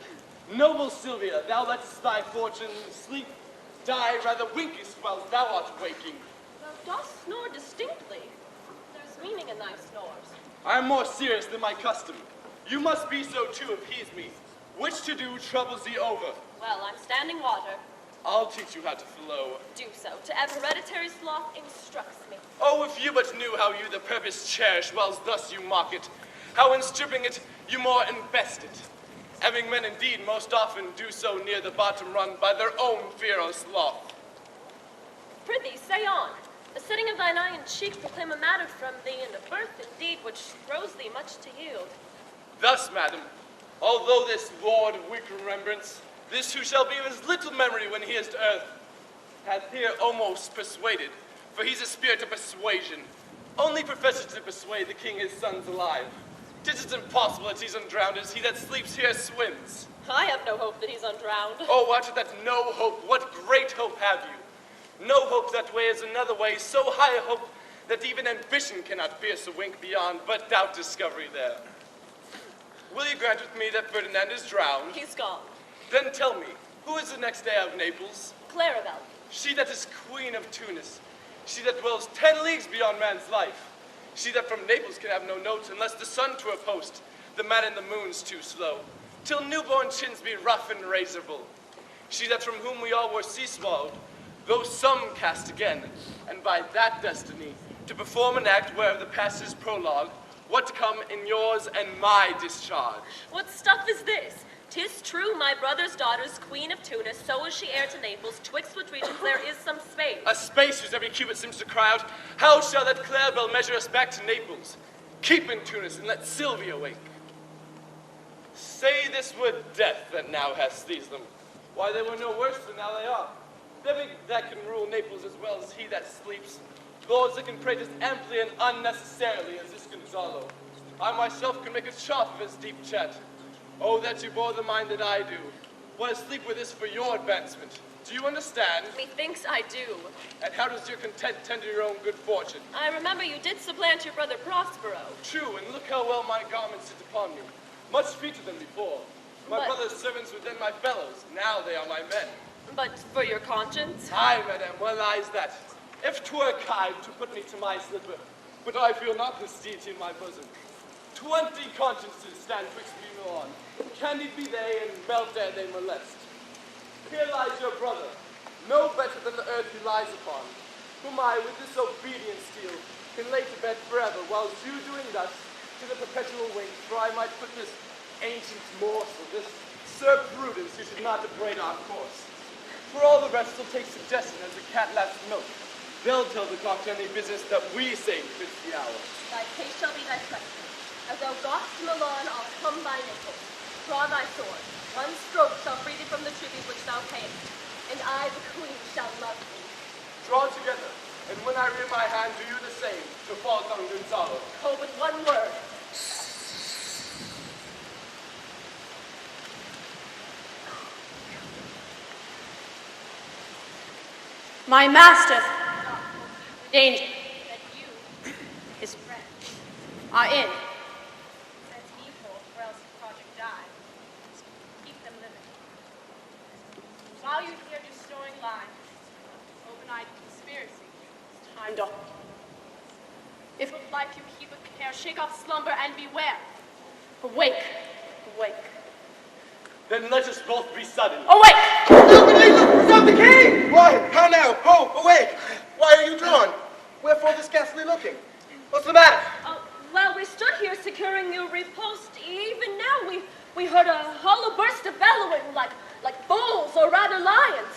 Noble Sylvia, thou lettest thy fortune sleep, die rather winkest while thou art waking. Thou dost snore distinctly. There's meaning in thy snores. I am more serious than my custom. You must be so too, appease me. Which to do troubles thee over. Well, I'm standing water. I'll teach you how to flow. Do so. To have hereditary sloth instructs me. Oh, if you but knew how you the purpose cherish, whilst thus you mock it, how in stripping it you more invest it. Having men indeed most often do so near the bottom run by their own fear of sloth. Prithee, say on. The setting of thine eye and cheek proclaim a matter from thee, and a birth indeed which throws thee much to yield. Thus, madam, although this lord of weak remembrance, this who shall be of his little memory when he is to earth, hath here almost persuaded, for he's a spirit of persuasion, only professes to persuade the king his sons alive. 'Tis as impossible that he's undrowned as he that sleeps here swims. I have no hope that he's undrowned. Oh, what that no hope, what great hope have you? No hope that way is another way, so high a hope that even ambition cannot pierce a wink beyond, but doubt discovery there. Will you grant with me that Ferdinand is drowned? He's gone. Then tell me, who is the next heir of Naples? Clarabelle. She that is queen of Tunis. She that dwells 10 leagues beyond man's life. She that from Naples can have no note unless the sun to her post, the man in the moon's too slow, till newborn chins be rough and razorable. She that from whom we all were sea-swallowed, though some cast again, and by that destiny, to perform an act whereof the past is prologue, what to come in yours and my discharge. What stuff is this? 'Tis true, my brother's daughter's queen of Tunis, so is she heir to Naples, twixt which regions there is some space. A space whose every cubit seems to cry out, how shall that Clarabelle measure us back to Naples? Keep in Tunis and let Sylvia wake. Say this were death that now hath seized them. Why, they were no worse than now they are. There be that can rule Naples as well as he that sleeps. Lords that can prate as amply and unnecessarily as this Gonzalo. I myself can make a chop of his deep chat. Oh, that you bore the mind that I do. What sleep with is for your advancement. Do you understand? Methinks I do. And how does your content tend to your own good fortune? I remember you did supplant your brother Prospero. True, and look how well my garments sit upon me. Much feater than before. My brother's servants were then my fellows. Now they are my men. But for your conscience? Aye, madam, well lies that. If 'twere a kite to put me to my slipper, but I feel not this deity in my bosom. 20 consciences stand twixt me and on. Can it be they, and melt ere they molest? Here lies your brother, no better than the earth he lies upon, whom I with this obedient steel can lay to bed forever, whilst you doing thus to the perpetual wings, for I might put this ancient morsel, this Sir Prudence, who should not degrade our course. For all the rest will take suggestion as the cat laps milk. They'll tell the cock any business that we say fits the hour. Thy case shall be thy question. As thou gost to Milan, I'll come by Naples. Draw thy sword. One stroke shall free thee from the tribute which thou payest, and I, the queen, shall love thee. Draw together, and when I rear my hand, do you the same, to fall on Gonzalo. Oh, with one word. My master, danger that you, his friend, are in. Sends me forth, or else the project dies. Keep them living. While you here do storing lies, open-eyed conspiracy, it's time to. If with life you keep a care, shake off slumber and beware. Awake, awake. Then let us both be sudden. Awake! Stop the king! Why? How now? Ho! Awake! Why are you drawn? Wherefore this ghastly looking? What's the matter? Well, we stood here securing your repost. Even now we heard a hollow burst of bellowing like bulls or rather lions.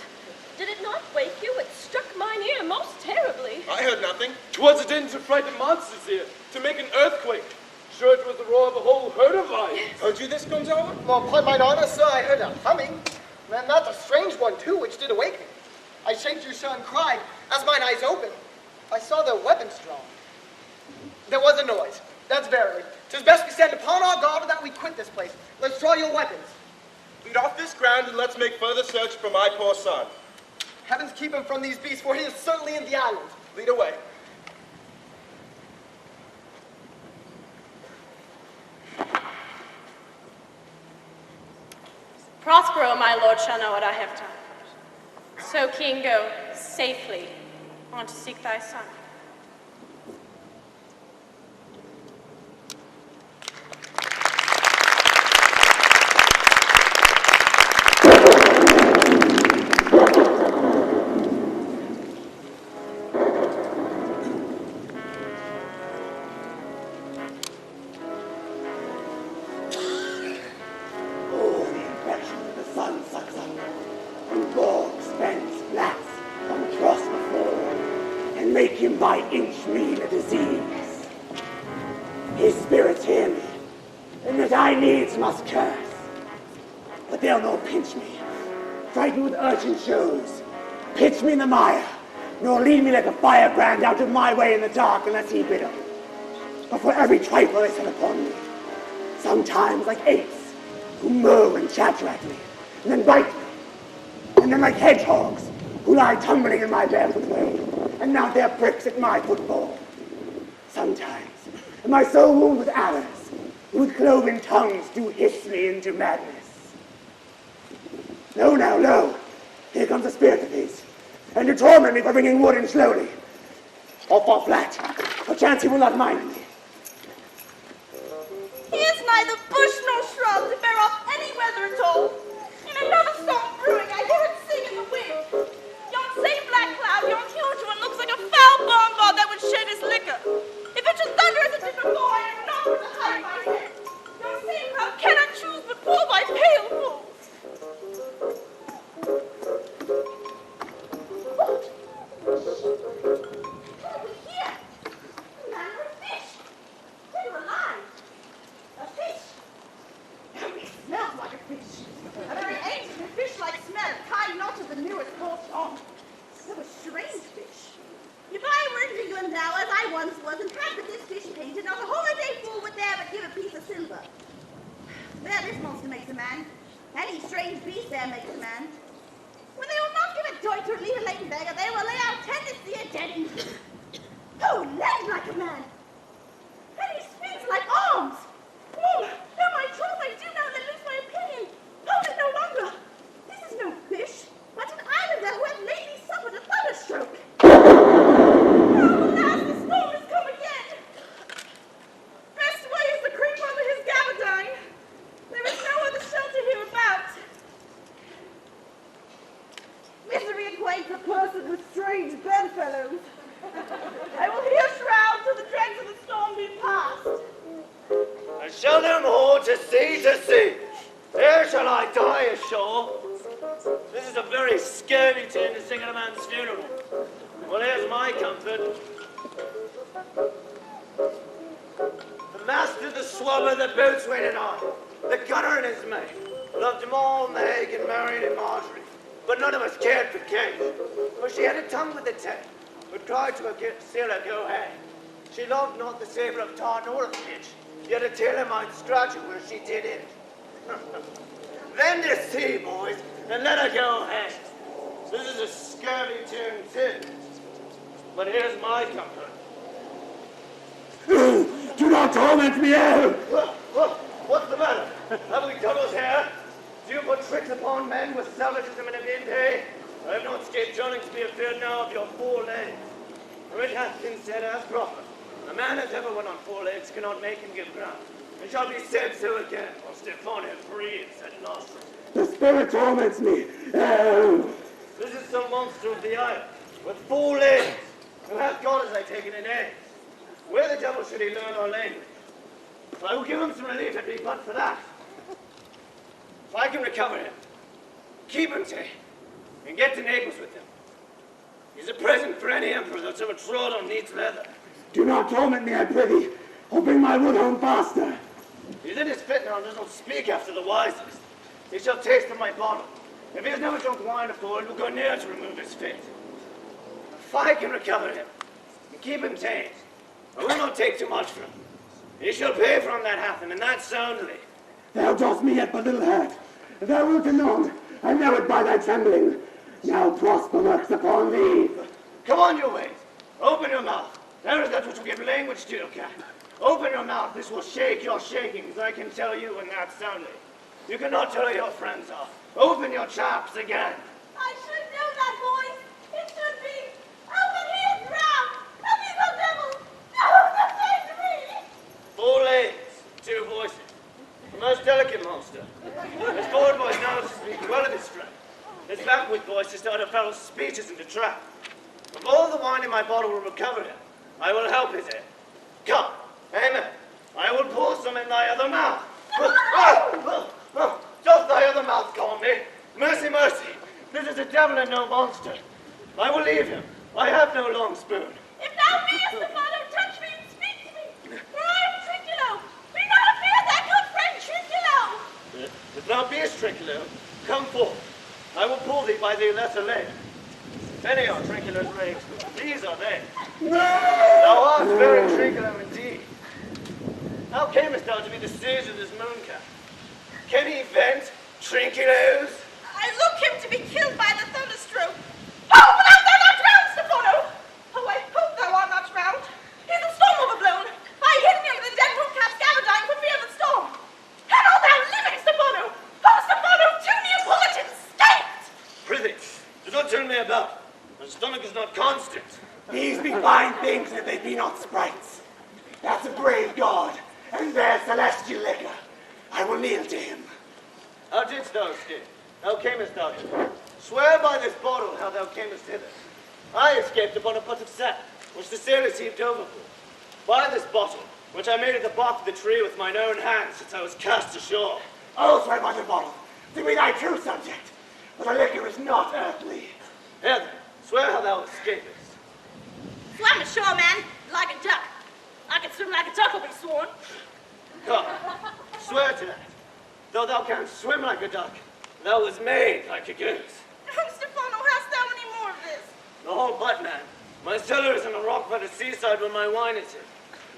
Did it not wake you? It struck mine ear most terribly. I heard nothing. 'Twas a din to frighten monsters here, to make an earthquake. Sure it was the roar of a whole herd of lions. Heard you this, Gonzalo? Well, upon mine honor, sir, I heard a humming. And that's a strange one, too, which did awake me. I shaked you, sir, and cried, as mine eyes opened. I saw their weapons drawn. There was a noise. That's verily. 'Tis best we stand upon our guard that we quit this place. Let's draw your weapons. Lead off this ground and let's make further search for my poor son. Heavens keep him from these beasts, for he is certainly in the island. Lead away. Prospero, my lord, shall know what I have done. So, king, go safely on to seek thy son. Must curse, but they'll no pinch me, frighten with urchin shows, pitch me in the mire, nor lead me like a firebrand out of my way in the dark unless he bid 'em. But for every trifle they set upon me, sometimes like apes who mow and chatter at me, and then bite me, and then like hedgehogs who lie tumbling in my barefoot way, and mount their bricks at my footfall. Sometimes, and my soul wound with arrows, with cloven tongues do hiss me into madness. Lo now, lo, here comes a spirit of his, and to torment me for bringing wood in slowly. I'll fall flat, perchance he will not mind me. He is neither bush nor shrub to bear off any weather at all. In another song brewing, I hear it sing in the wind. Yon same black cloud, yon huge one, looks like a foul bonbon that would shed his liquor. If it should thunder as it did before, I am not to hide my head. Yon same crowd cannot choose but fall by pale fools. What do we hear? A man or a fish? Dead or alive? A fish. It smells like a fish. A very ancient and fish-like smell, tied not to the newest caught on. So a strange fish. If I were in England now, as I once was, and had but this fish painted, not a holiday fool would there but give a piece of silver. There, this monster makes a man. Any strange beast there makes a man. When they will not give a doit or leave a latent beggar, they will lay out 10 to see a dead English. Oh, leg like a man. And he speaks like arms. Oh, now my troth, I do now that lose my opinion. to see. Here shall I die ashore. This is a very scurvy tune to sing at a man's funeral. Well, here's my comfort. The master, the swabber, the boatswain and I, the gunner and his mate, loved them all, Meg and Marion and Marjorie. But none of us cared for Kate, for she had a tongue with a tail, but cried to a sailor, go hang. She loved not the savour of tar nor of pitch, yet a tailor might scratch her where she did it. Then to sea, boys, and let her go hang. This is a scurvy tune too, but here's my comfort. Do not torment me, What's the matter? Have we doubles here? Do you put tricks upon men with salvagism and a day? I have not escaped joining to be afeard now of your 4 legs. For it hath been said as prophet, a man that ever went on 4 legs cannot make him give ground. It shall be said so again, while Stephano breathes at last. The spirit torments me. This is some monster of the isle, with 4 legs, who hath got, as I take it, an egg. Where the devil should he learn our language? If I will give him some relief, it be but for that. If I can recover him, keep him tame, and get to Naples with him. He's a present for any emperor that's ever trod on neat's leather. Do not torment me, I prithee, or bring my wood home faster. He's in his fit now and does not speak after the wisest. He shall taste of my bottle. If he has never drunk wine before, it will go near to remove his fit. If I can recover him, and keep him tamed, I will not take too much from him. He shall pay for him that hath him, and that soundly. Thou dost me yet but little hurt. Thou wilt anon, I know it by thy trembling. Now prosper lurks upon thee. Come on your ways. Open your mouth. There is that which will give language to your cat. Open your mouth. This will shake your shakings, I can tell you, and that soundly. You cannot tell who your friends are. Open your chops again. I should know that voice. It should be. Open his mouth. Help me, the devil. No, the save me. 4 legs, 2 voices. A most delicate monster. His forward voice now is to speak well of his strength. His backward voice is to utter foul speeches and to trap. If all the wine in my bottle will recover him, I will help his head. Come, amen. I will pour some in thy other mouth. Doth thy other mouth call me? Mercy, mercy. This is a devil and no monster. I will leave him. I have no long spoon. If thou beest, the father, touch me and speak to me. For I am Trinculo. Be not afeard, thy good friend Trinculo. If thou beest Trinculo, come forth. I will pull thee by the lesser leg. Many are Trinculo's legs. These are they. Thou art very Trinculo indeed. How camest thou to be the sage of this mooncap? Can he vent Trinculos? I look him to be killed by the thunderstroke. Oh, but art thou not drowned, Stephano? Oh, I hope thou art not drowned. He's a storm overblown. I hid me under the dead mooncap's gabardine for fear of the storm. And art thou living, Stephano? Oh, Stephano, to Neapolitan state! Prithee, do not turn me about. My stomach is not constant. These be fine things if they be not sprites. That's a brave god, and there's celestial liquor. I will kneel to him. How didst thou escape? How camest thou hither? Swear by this bottle how thou camest hither. I escaped upon a pot of sap, which the sailors heaved overboard. By this bottle, which I made at the bark of the tree with mine own hands since I was cast ashore. Oh, swear by the bottle, to be thy true subject, for the liquor is not earthly. Here then, swear how thou escapest. Swam ashore, man, like a duck. I can swim like a duck, I'll be sworn. Come, swear to that. Though thou canst swim like a duck, thou was made like a goose. Oh, Stephano, hast thou any more of this? The whole butt, man. My cellar is on a rock by the seaside where my wine is hid.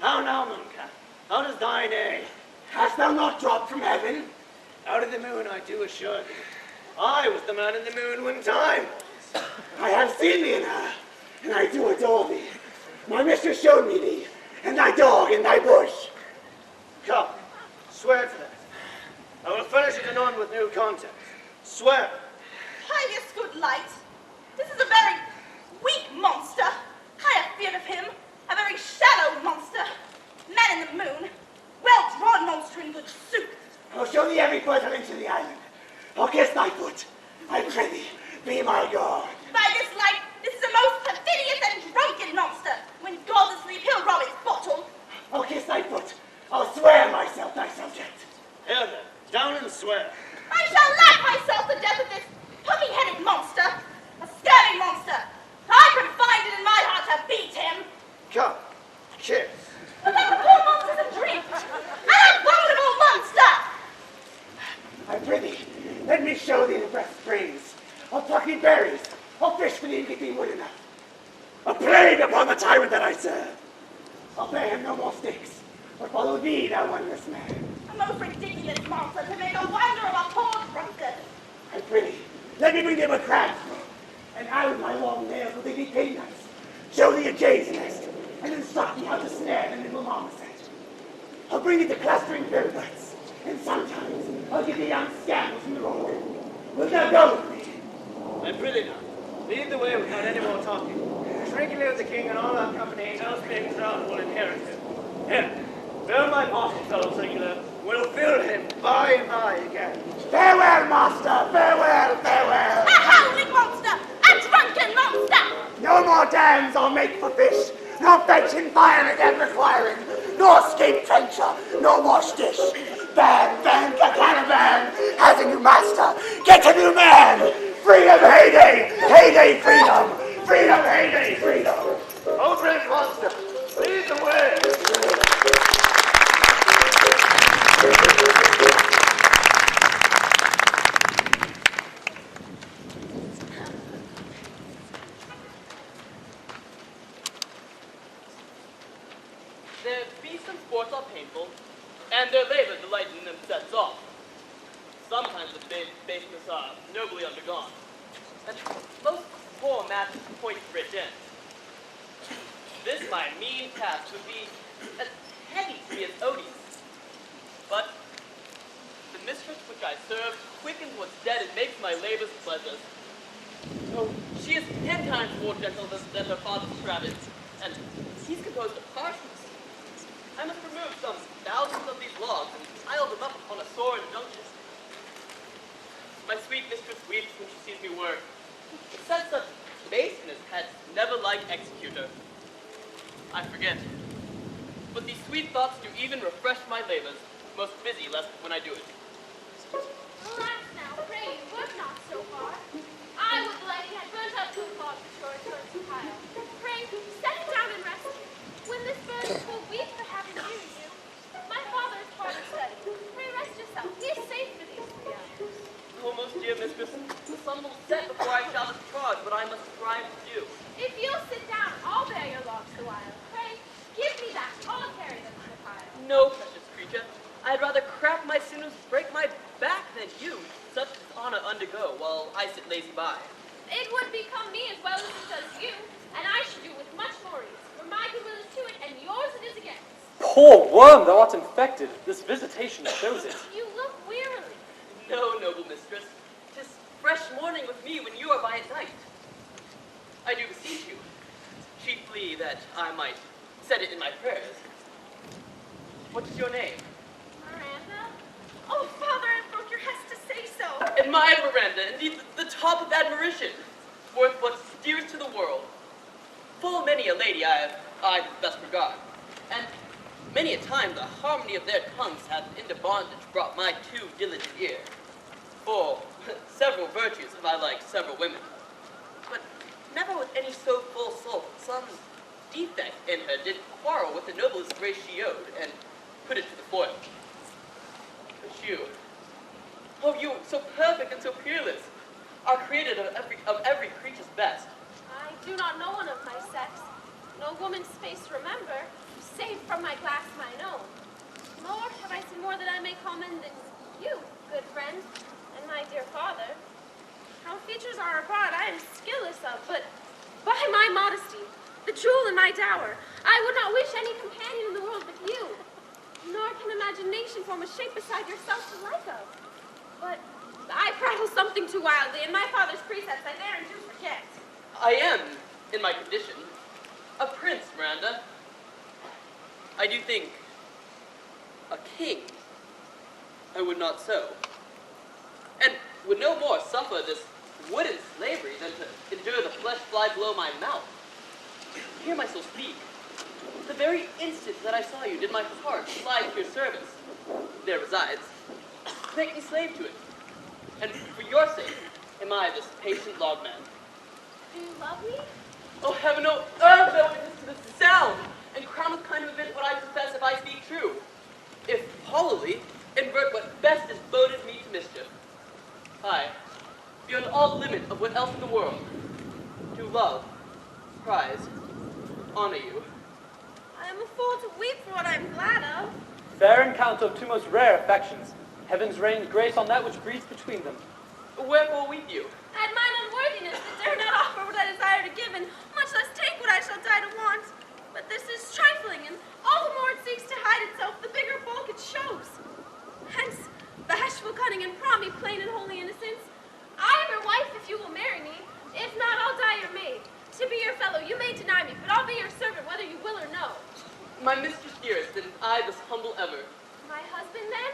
How now, mooncap? How does thine aid? Hast thou not dropped from heaven? Out of the moon, I do assure thee. I was the man in the moon when time was. I have seen thee in her, and I do adore thee. My mistress showed me thee, and thy dog in thy bush. Come, swear to that. I will furnish it anon with new context. Swear. Highest good light. This is a very weak monster. I have feared of him. A very shallow monster. Man in the moon. Well-drawn monster in good sooth. I'll show thee every fertile inch of the island. I'll kiss thy foot. I pray thee, be my god. By this light, this is a most perfidious and drunken monster. When God is asleep, he'll rob his bottle. I'll kiss thy foot. I'll swear myself thy subject. down and swear. I shall laugh myself to death at this puppy-headed monster. A scurvy monster. I could find it in my heart to beat him. Come, cheers. But that poor monster's a drink. An abominable monster. I prithee, let me show thee the breath springs. I'll pluck thee berries. I'll fish for thee and get thee wood enough. A plague upon the tyrant that I serve. I'll bear him no more sticks, but follow thee, thou wondrous man. A most ridiculous monster to make a wonder of a poor drunkard. I prithee, let me bring thee a crab's roll, and I with my long nails will dig thee peanuts, show thee a jay's nest, and instruct thee how to snare the little marmoset. I'll bring thee the clustering birds, and sometimes I'll give thee young scandals from the road. Wilt thou go with me? I prithee now, lead the way without any more talking. Shrieking lives the king and all our company, else being drowned will inherit him. Here, fill my parcel, fellow singular. We'll fill him by and by again. Farewell, master, farewell, farewell. A howling monster! A drunken monster! No more dams I'll make for fish, nor fetch in fire again requiring, nor escape trencher, no wash dish. Ban, caravan, has a new master, get a new man. Freedom, heyday, heyday, freedom. Freedom, heyday, freedom. Oh, great monster, lead the way. There be some sports are painful, and their labor delight in them sets off. Sometimes the baseness are nobly undergone, and most poor matches point for its end. This my mean task would be as heavy to be as odious. But the mistress which I serve quickens what's dead and makes my labors pleasant. So she is 10 times more gentle than her father's Travis, and he's composed of parsons. I must remove some thousands of these logs and pile them up upon a sore injunction. My sweet mistress weeps when she sees me work. It says such baseness had never liked executor. I forget. But these sweet thoughts do even refresh my labors, most busy lest when I do it. Relax now, pray, work not so hard. I would the lady had burnt up good logs before it turns to pile. Pray, set it down and rest you. When this burns, will weep for having wearied you. My father is hard and steady. Pray, rest yourself. He is safe for these 3 hours. Oh, most dear mistress, the sun will set before I shall discharge what I must strive to do. If you'll sit down, I'll bear your logs a while. Pray, give me that. I'll carry them to the pile. No, precious creature. I'd rather crack my sinews, break my back than you, such dishonor undergo while I sit lazy by. It would become me as well as it does you, and I should do with much more ease. For my goodwill is to it, and yours it is against. Poor worm, thou art infected. This visitation shows it. You look wearily. No, noble mistress. 'Tis fresh morning with me when you are by at night. I do beseech you, chiefly that I might set it in my prayers. What is your name? Miranda? Oh, Father, I broke your hest to say so. Admire Miranda, indeed the top of admiration, worth what's dearest to the world. Full many a lady I have best regard, and many a time the harmony of their tongues hath into bondage brought my too diligent ear. For several virtues have I like several women, but never with any so full soul some defect in her did quarrel with the noblest grace she owed, and put it to the foil. But you, oh you, so perfect and so peerless, are created of every creature's best. I do not know one of my sex. No woman's face remember, save from my glass mine own. Nor have I seen more that I may commend than you, good friend, and my dear father. How features are abroad I am skilless of, but by my modesty, the jewel in my dower, I would not wish any companion in the world but you. Nor can imagination form a shape beside yourself to like of. But I prattle something too wildly, and my father's precepts I there and do forget. I am, in my condition, a prince, Miranda. I do think a king. I would not so. And would no more suffer this wooden slavery than to endure the flesh fly below my mouth. Hear my soul speak. The very instant that I saw you did my heart fly to your service. There resides. make me slave to it. And for your sake, am I this patient logman. Do you love me? Oh, heaven, no earth, bear witness to this sound, and crown with kind of event what I profess if I speak true. If hollowly, invert what best is boded me to mischief. I, beyond all limit of what else in the world, do love, prize, honor you. I am a fool to weep for what I am glad of. Fair encounter of two most rare affections. Heaven's rains grace on that which breeds between them. Wherefore weep you? At mine unworthiness that dare not offer what I desire to give, and much less take what I shall die to want. But this is trifling, and all the more it seeks to hide itself, the bigger bulk it shows. Hence, bashful cunning and me plain and holy innocence. I am your wife if you will marry me. If not, I'll die your maid. To be your fellow, you may deny me, but I'll be your servant whether you will or no. My mistress dearest, that is I thus humble ever. My husband, then?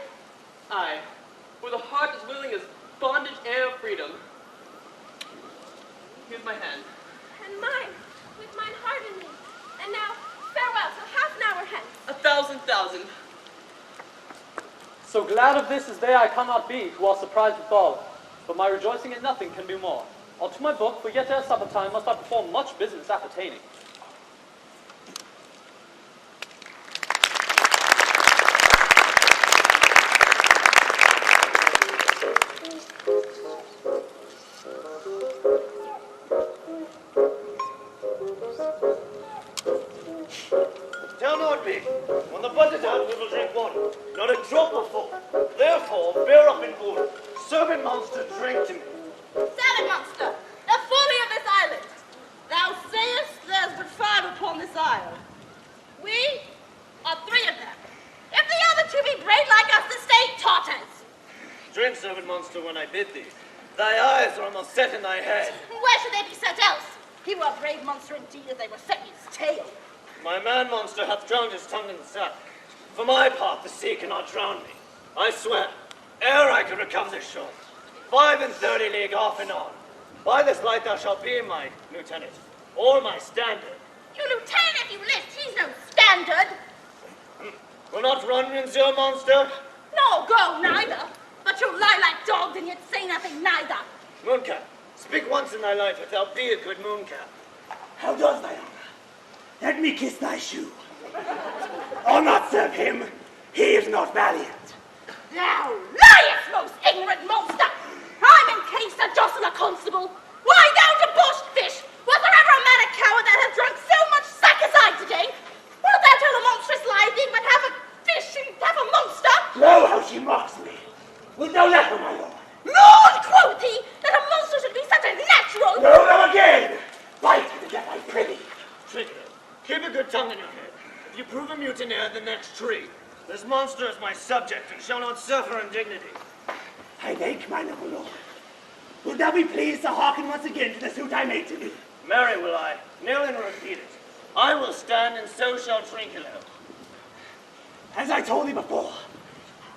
I, with a heart as willing as bondage heir of freedom. Here's my hand. And mine, with mine heart in me. And now, farewell till half an hour hence. 1,000,000. So glad of this as they I cannot be, who are surprised withal. But my rejoicing at nothing can do more. I'll to my book, for yet ere supper time must I perform much business appertaining. Tell not me, when the butter's out, we will drink one, not a drop of full. Therefore, bear up in good. Servant monster, drink to me. Salad monster, the folly of this island. Thou sayest there's but 5 upon this isle. We are 3 of them. If the other 2 be brave like us, the state taught us. Drink, servant monster, when I bid thee. Thy eyes are almost set in thy head. Where should they be set else? He were a brave monster indeed if they were set in his tail. My man monster hath drowned his tongue in the sap. For my part, the sea cannot drown me. I swear, ere I could recover this shore, 35 league off and on. By this light thou shalt be my lieutenant, or my standard. You lieutenant if you list, he's no standard. Will not run, monsieur monster? No, go neither. But you lie like dogs and yet say nothing neither. Mooncap, speak once in thy life if thou be a good mooncap. How does thy honor? Let me kiss thy shoe. I'll not serve him. He is not valiant. Thou liest, most ignorant monster! I'm in case to jostle a constable. Why, thou debauched fish! Was there ever a man a coward that hath drunk so much sack as I today? Wilt thou tell a monstrous lie, thee, but have a fish and have a monster? Lo, how she mocks me. Wilt thou let her, my lord? Lord, quoth he, that a monster should be such a natural... No, no, again! Bite to the death, I prithee. Trigger, keep a good tongue in your head. If you prove a mutineer, the next tree. This monster is my subject and shall not suffer indignity. I thank my noble lord. Wilt thou be pleased to hearken once again to the suit I made to thee? Marry will I, kneel and repeat it. I will stand and so shall Trinculo. As I told thee before,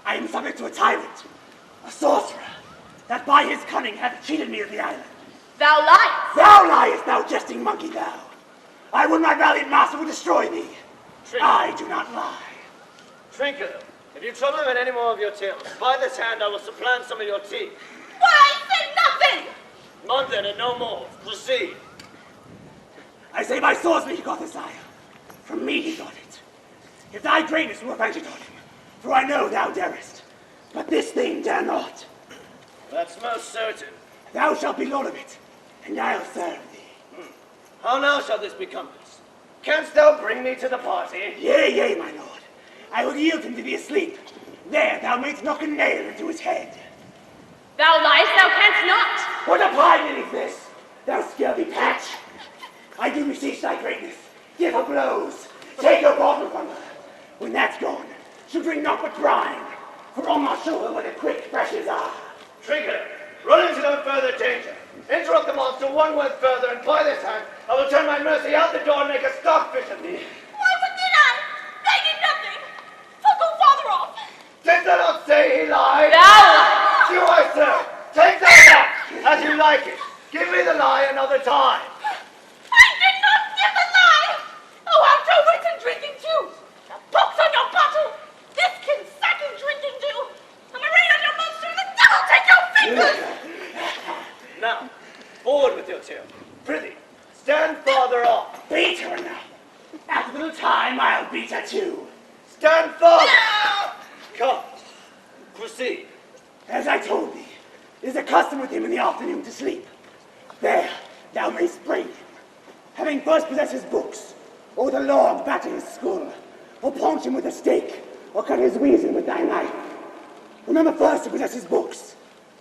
I am subject to a tyrant, a sorcerer, that by his cunning hath cheated me of the island. Thou liest! Thou liest, thou jesting monkey, thou! I would my valiant master would destroy thee. I do not lie. Trinculo, if you trouble him in any more of your tales, by this hand I will supplant some of your teeth. Why, say nothing! None then and no more. Proceed. I say by swordsman he got this isle. From me he got it. If thy greatness were ventured on him, for I know thou darest, but this thing dare not. That's most certain. Thou shalt be lord of it, and I'll serve thee. How now shall this be compassed? Canst thou bring me to the party? Yea, yea, my lord. I will yield him to thee asleep. There thou mayst knock a nail into his head. Thou liest, thou canst not. What a pine is this, thou scurvy patch? I do beseech thy greatness, give her blows, take her bottle from her. When that's gone, she'll drink naught but brine, for I'll not show her what the quick freshes are. Trigger, run into no further danger. Interrupt the monster one word further, and by this hand I will turn my mercy out the door and make a stockfish of thee. Why, what did I? They did nothing. So go farther off. Did thou not say he lied? Thou! Do I, sir? Take that back, as you like it. Give me the lie another time. I did not give the lie. Oh, out your wits and drinking too. The pox on your bottle. This can sack and drinking do. I'm afraid of your monster two. Prithee, stand farther off. Beat her now. After a little time, I'll beat her too. Stand farther. Come, proceed. As I told thee, it is a custom with him in the afternoon to sleep. There, thou mayst brain him, having first possessed his books, or with a log batter his skull, or punch him with a stake, or cut his weasel with thy knife. Remember first to possess his books,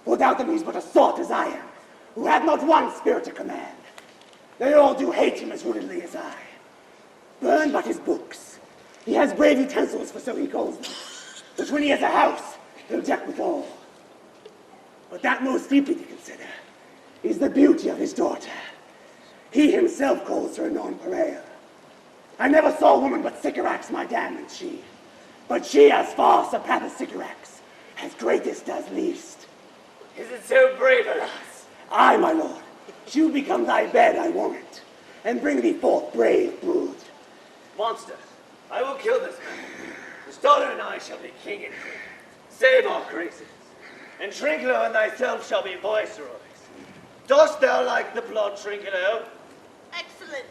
for without them he's but a sot as I am, who hath not one spirit to command. They all do hate him as rootedly as I. Burn but his books. He has brave utensils, for so he calls them, which when he has a house, he'll deck withal. But that most deeply to consider is the beauty of his daughter. He himself calls her a nonpareil. I never saw a woman but Sycorax, my dam, and she. But she as far surpasseth Sycorax, as greatest as least. Is it so brave, alas? Aye, my lord. She will become thy bed, I warrant, and bring thee forth brave brood. Monster, I will kill this man. His daughter and I shall be king and queen. Save our graces. And Trinculo and thyself shall be viceroys. Dost thou like the blood, Trinculo? Excellent.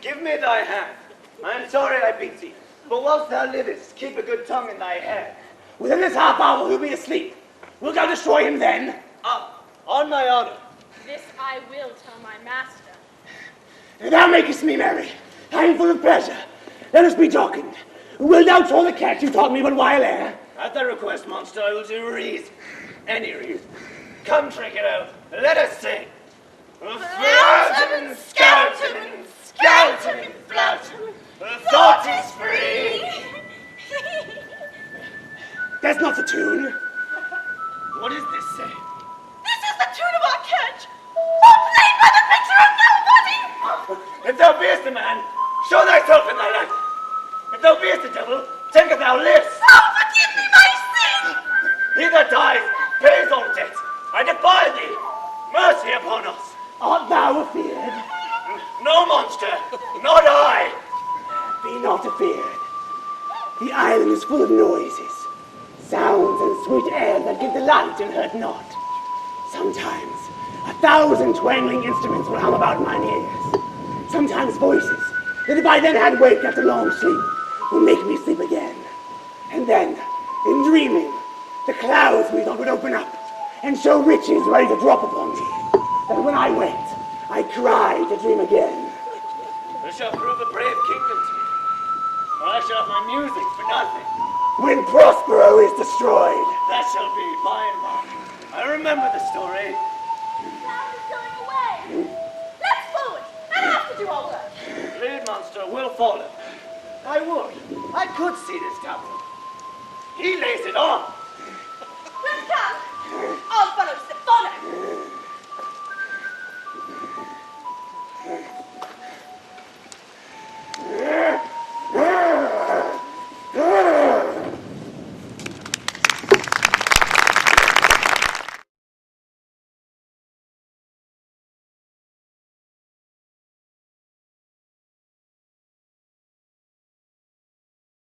Give me thy hand. I am sorry I beat thee, but whilst thou livest, keep a good tongue in thy head. Within this half hour he'll be asleep. Wilt thou destroy him then? On my honor. This I will tell my master. Thou makest me merry. I am full of pleasure. Let us be talking. Wilt thou tell the cat you taught me but while ere? At thy request, monster, I will do reason. Any reason. Come, Trinculo, let us sing. Flout him, scout him, scout him, flout him. The thought is free. That's not the tune. What does this say? This is the tune of our catch. Played by the picture of nobody. If thou beest a man, show thyself in thy light. If thou beest a devil, think if thou livest. Oh, forgive me my sin. He that dies pays all debt. I defy thee. Mercy upon us. Art thou afeard? No, monster, not I. Be not afeard. The island is full of noises, sounds and sweet air that give delight and hurt not. Sometimes 1,000 twangling instruments will hum about mine ears. Sometimes voices that if I then had waked after long sleep will make me sleep again. And then, in dreaming, the clouds we thought would open up and show riches ready to drop upon me, that when I wake, I cry to dream again. This shall prove a brave kingdom to me. I shall have my music for nothing. When Prospero is destroyed, that shall be by and by. I remember the story. Cloud is going away. Let's forward. I don't have to do all work. Lead, monster, will follow. I would. I could see this devil. He lays it on. Let's come. All follows the bonnet.